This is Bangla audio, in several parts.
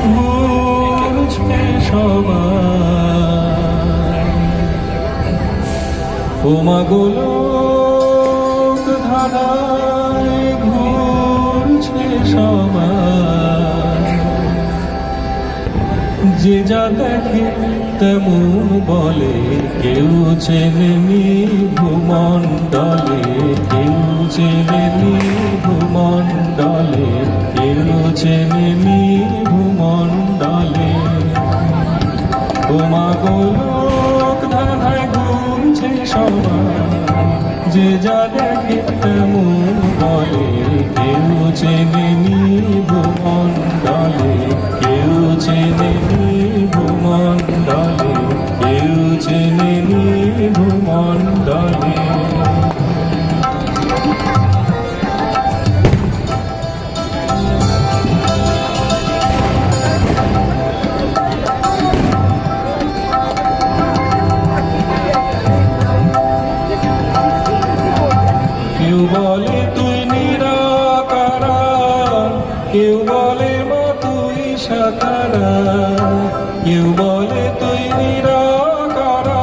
ঘুরছে সবাই গোলক ধাঁধায় ঘুরছে সবাই যে যা দেখে তেমন বলে কেউ চেনেনি ভূমণ্ডলে কেউ চেনেনি ভূমণ্ডলে কেউ চেনেনি ভূমণ্ডলে গোলক ধাঁধায় ঘুরছে সবাই যে যা দেখে তেমন বলে কেউ চেনেনি ভূমণ্ডলে কেউ চেনেনি ভূমণ্ডলে কেউ চেনেনি ভূমণ্ডলে কেউ বলে তুই নিরাকারা কেউ বলে মা তুই সাকারা কেউ বলে তুই নিরাকারা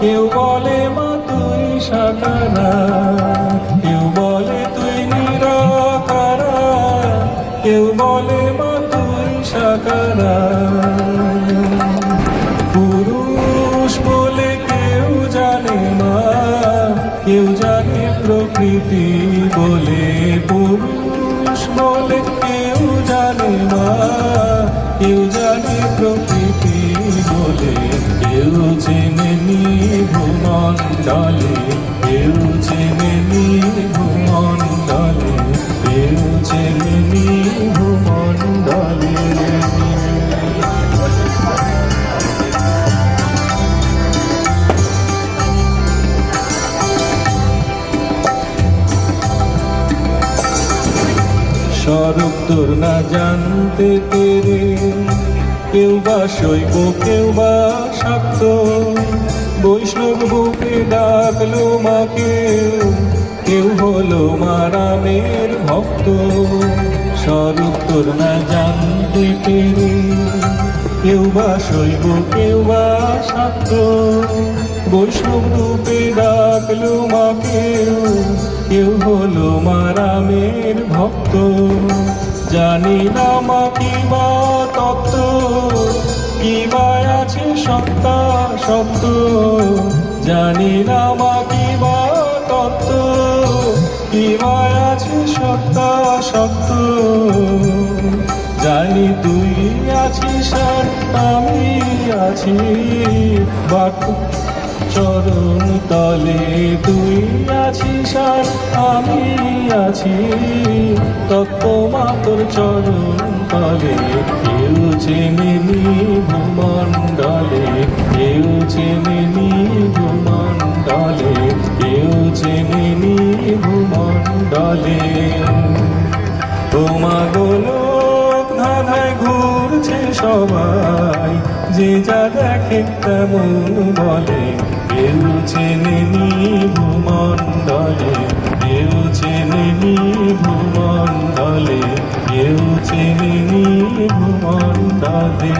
কেউ বলে মা তুই সাকারা কেউ বলে তুই নিরাকারা কেউ বলে মা তুই সাকারা পুরুষ বলে কেউ জানে মা কেউ জানে প্রকৃতি বলে পুরুষ বলে কেউ জানে মা কেউ জানে প্রকৃতি বলে কেউ চেনেনি ভূমণ্ডলে কেউ চেনেনি ভূমণ্ডলে কেউ চেনেনি ভূমণ্ডলে স্বরূপ তোর না জানতে পেরে কেউ বা শৈব কেউ বা শাক্ত বৈষ্ণব বুকে ডাকলো মা কেউ হলো মা রামের ভক্ত স্বরূপ তোর না জানতে পেরে কেউ বা শৈব কেউ বা শাক্ত বৈষ্ণব রূপে ডাকলো মা কেউ হলো মা রামের ভক্ত জানি না মা কি বা তত্ত্ব কি বা আছে সত্তা সত্য জানি না মা কি বা তত্ত্ব কি বা আছে সত্তা সত্য জানি তুই আছিস আর আমি আছি বাক চরণ তলে তুই আছিস আর আমি আছি তত্ত্বমা তোর চরণ তলে কেউ চেনেনি ভূমণ্ডলে কেউ চেনেনি ভূমণ্ডলে কেউ চেনেনি ভূমণ্ডলে গোলক ধাঁধায় ঘুরছে সবাই যে যা দেখে তেমন বলে কেউ চেনেনি ভূমণ্ডলে কেউ চেনেনি ভূমণ্ডলে কেউ চেনেনি ভূমণ্ডলে